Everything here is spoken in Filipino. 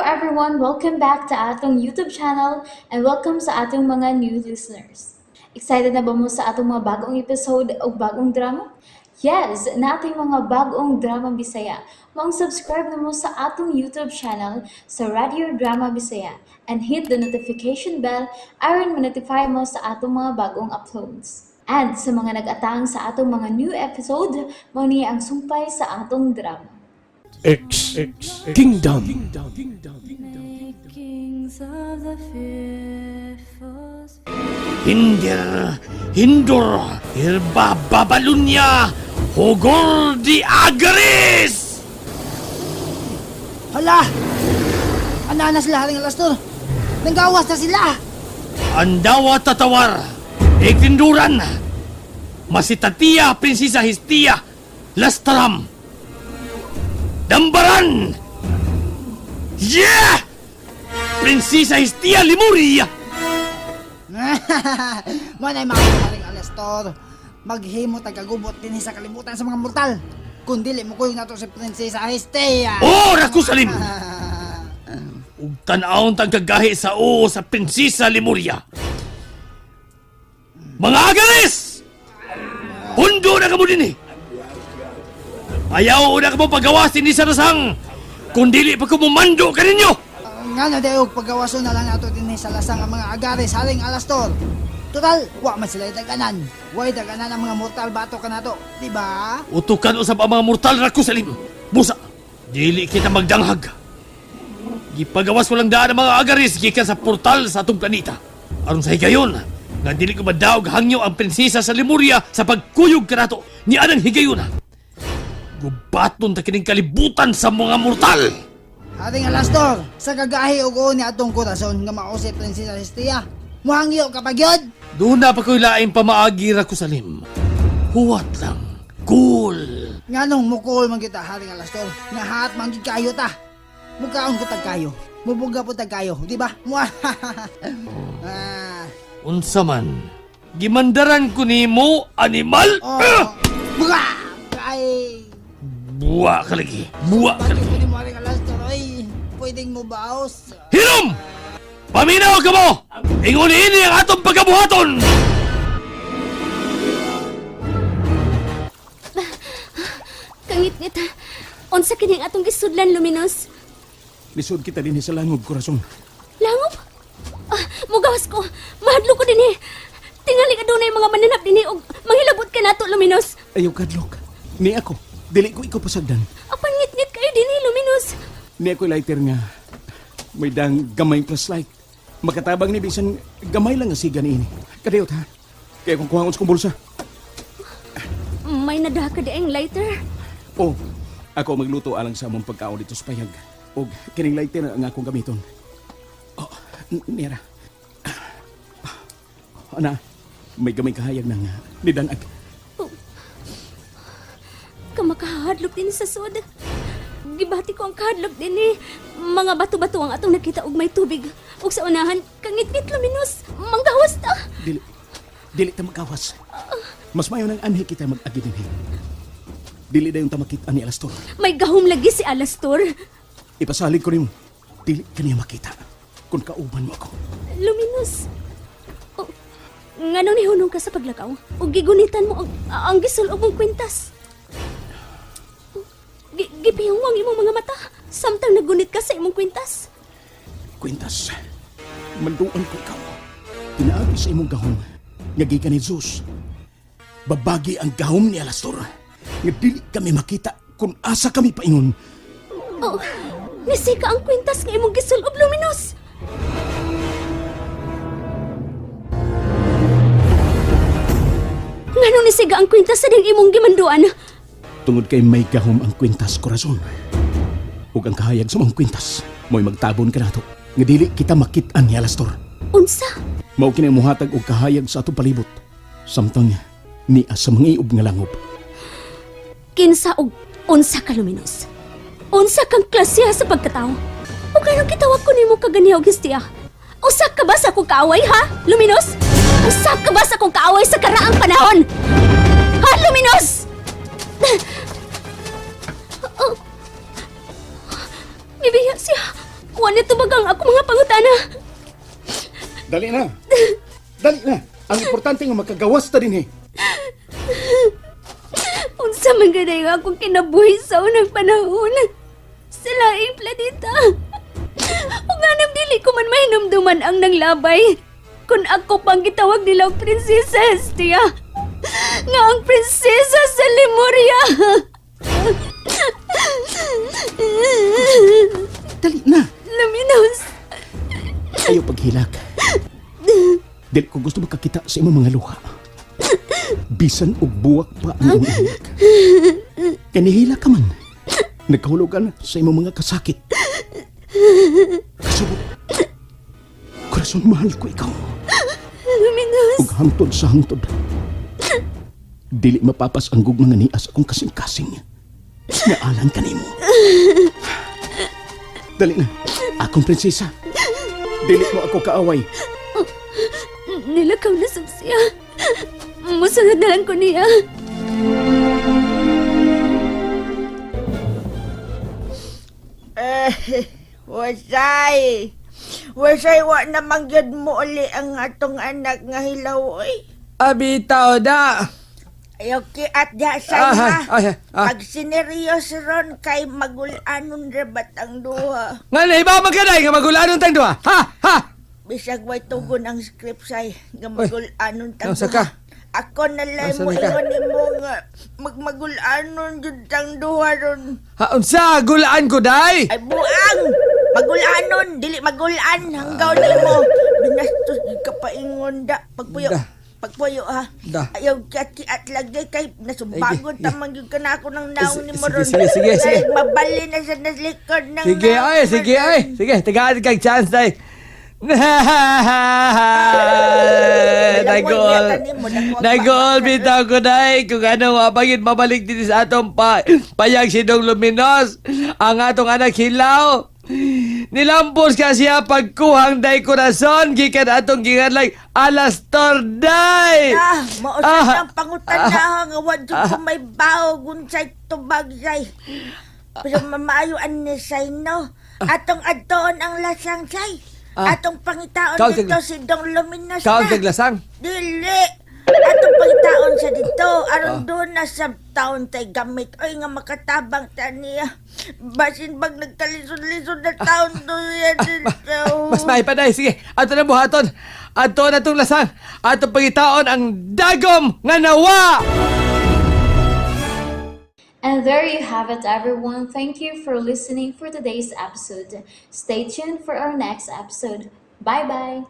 everyone! Welcome back to atong YouTube channel and welcome sa atong mga new listeners. Excited na ba mo sa atong mga bagong episode o bagong drama? Yes, na ating mga bagong drama Bisaya. Mag-subscribe na mo sa atong YouTube channel sa Radio Drama Bisaya and hit the notification bell aron ma-notify mo sa atong mga bagong uploads. And sa mga nag-atang sa atong mga new episode, mo niya ang sumpay sa atong drama. X Kingdom. Makings of the fearful Hindur, Irba Babalunya, Hogor di Agaris! Hala! Ana na sila haring alas to. Nanggawas na sila! Andawa tatawar, Ekinduran, Masitatia, Prinsesa Histia, Lastram, Dambaran! Yeah! Prinsesa Histia Limuria! Manay mga haring alas to. Maghimo tagagubot din sa kalibutan sa mga mortal. Kung dili mo ko yung nato si Prinsesa Hestia. Oh, Rakusalim! Ug tan-awon tang kagahi sa sa Prinsesa Limuria. Mga agaris! Hundo na kamo din eh! Ayaw na kamo pagawasin ni Sarasang kung dili pa ko mumando ka ninyo! Nga na dayo paggawaso na lang nato din sa lasang ang mga agares haring alastor. Total, wa man sila daganan. Way daganan ang mga mortal bato ka nato, di ba? Utukan usab ang mga mortal Rakusalim. Busa, dili kita magdanghag. Gipagawas ko lang daan ang mga agaris gikan sa portal sa atong planeta. Aron sa higayon, nga dili ko madaog hangyo ang prinsesa sa Lemuria sa pagkuyog kanato ni anang higayon. Gubaton ta kining kalibutan sa mga mortal. Haring alastor, sa kagahi ug ni atong korason nga mao si Prinsesa Hestia. Muhangyo kapag yun! Doon na pa ko'y laing pamaagi Rakusalim. Huwat lang. Cool. Nganong mukol man kita haring alastor, nga hat man gid kayo ta. Mukaon ko tag kayo. Mubuga po tag kayo, di ba? Unsa man, gimandaran ko nimo animal. Buga! Ay! Buwa ka lagi. Buwa ka Bakit lagi. ko ni mo haring alastor, ay? Pwedeng mo baos? Hinom! Paminaw ka mo! Ingon ini ang atong pagkabuhaton! Kangit-ngit. Unsa kini ang atong gisudlan, Luminous? Lisod kita din sa langog, korason. Langop? Mugawas ko. Mahadlo ko din eh. Tingali ka doon na yung mga mananap din eh. Manghilabot ka nato, Luminous. Ayaw kadlok. Ni ako, dili ko ikaw pasagdan. Apan ngit-ngit kayo din eh, Luminous. Ni ako lighter nga. May dang gamay flashlight. Makatabang ni bisan gamay lang nga siga ni ini. Kadayot ha. Kaya kung kuhangon sa kong bulsa. May nadaha ka di ang lighter. Oh, ako magluto alang sa among pagkaon dito sa payag. O kining lighter ang akong gamiton. Oh, Nera. Ana, may gamay kahayag ng nidanag. Kamakahadlok din sa sud. Gibati ko ang kahadlok din eh. Mga bato-bato ang atong nakita og may tubig. Ug sa unahan, kangit-ngit Luminous. Manggawas ta. Dili ta magkawas. Mas mayo nang anhi kita mag-agi din. Dili dayon ta makita ni Alastor. May gahom lagi si Alastor. Ipasalig ko nimo. Dili kaniya makita. Kung kauban mo ako. Luminous. Oh, ngano ni hunong ka sa paglakaw? O gigunitan mo ang gisulog mong kwintas. Gipiyawang imong mga mata. Samtang nagunit ka sa imong kwintas. Kwintas. Manduan ko ikaw. Pinaagi sa imong gahom. Nga gikan ni Zeus. Babagi ang gahom ni Alastor. Nga dili kami makita kung asa kami paingon. Oh, nisika ang kwintas nga imong gisulob, Luminous. Ngano nisiga ang kwintas sa ding imong gimanduan? Tungod kay may gahom ang kwintas, korason. Ug ang kahayag sa mong kwintas, mo'y magtabon ka nato. Nga dili kita makitaan ni Alastor. Unsa? Mao kini muhatag og kahayag sa atong palibot. Samtang niya sa mga iub nga langob. Kinsa og unsa ka, Luminous? Unsa kang klasya sa pagkatao? O kano kitawag ko nimo kaganiya og Hestia? Usa ka ba sa akong kaaway, ha, Luminous? Usa ka ba sa akong kaaway sa karaang panahon? Ha, Luminous? Oh. Ibiya siya. Wala tumagang ako mga pangutana. Dali na. Dali na. Ang importante nga magkagawas ta din eh. Unsa man gaday nga akong kinabuhi sa unang panahon. Sa laing planeta. Ug anam dili ko man mahinumduman ang nanglabay. Kung ako pang gitawag nila og Prinsesa Hestia. Nga ang prinsesa sa Lemuria. Dali na. Luminous. Ayaw paghilak. Dili ko gusto makakita sa imong mga luha. Bisan og buwak pa ang imong iyak. Kanihila ka man. Nagkahulugan sa imong mga kasakit. Kasubok. Korason, mahal ko ikaw. Luminous. Ug hangtod sa hangtod. Dili mapapas ang gugma nga nias akong kasing-kasing. Nga alang kanimo. Dali na. Akong prinsesa. Dili mo ako kaaway. Nilakaw na siya. Musunod na lang ko niya. Wasay! Wasay, wa na mangyad mo uli ang atong anak nga hilaw, oy. Abitaw da. Ayaw kiat ya sa Ah. Pag sineryos ron kay magulanon rebat ang duha. Nga na, iba magkaday nga magulanong tang duha. Ha? Ha? Bisag way tugon ang script say nga magulanon tang Nausa ka? Ako na lang Nausa mo na ka? ingon nimo nga magmagulanon jud tang duha ron. Ha, unsa gulaan ko day? Ay buang! Magulanon, dili magulaan hanggaw nimo. Binastos gid ka paingon da. Pagpuyo. Da. Pagpuyo ha. Da. Ayaw kiat lagi kay nasubagod Ay, tamang gyud ka na ako ng naong ni mo Sige, ron. sige, sige, sige. Dahil mabali na sa naslikod ng Sige ay, sige ay. Sige, tagaan kag chance day. Nagol. Nagol bitaw ko day kung ano mapagid mabalik din sa atong payag sidong luminos ang atong anak hilaw. Nilampos ka siya pagkuhang day korason gikan atong ginganlay Alastor day. Mausap ang pangutan na nga wadyo ko may bao gunsay tubag say. Pero mamaayoan ni say no. Atong adtoon ang lasang say. Atong pangitaon Kaw dito tag- si Dong Luminos Kaon na. taglasang. Dili. Atong pangitaon sa dito. Aron doon na sa taon tay gamit. Oy nga makatabang ta niya. Basin bag nagkalisod-lisod na taon doon dito. Mas may pa day. Sige, ato na buhaton. Ato na itong lasang. Ato pagitaon ang dagom nga nawa. And there you have it, everyone. Thank you for listening for today's episode. Stay tuned for our next episode. Bye bye.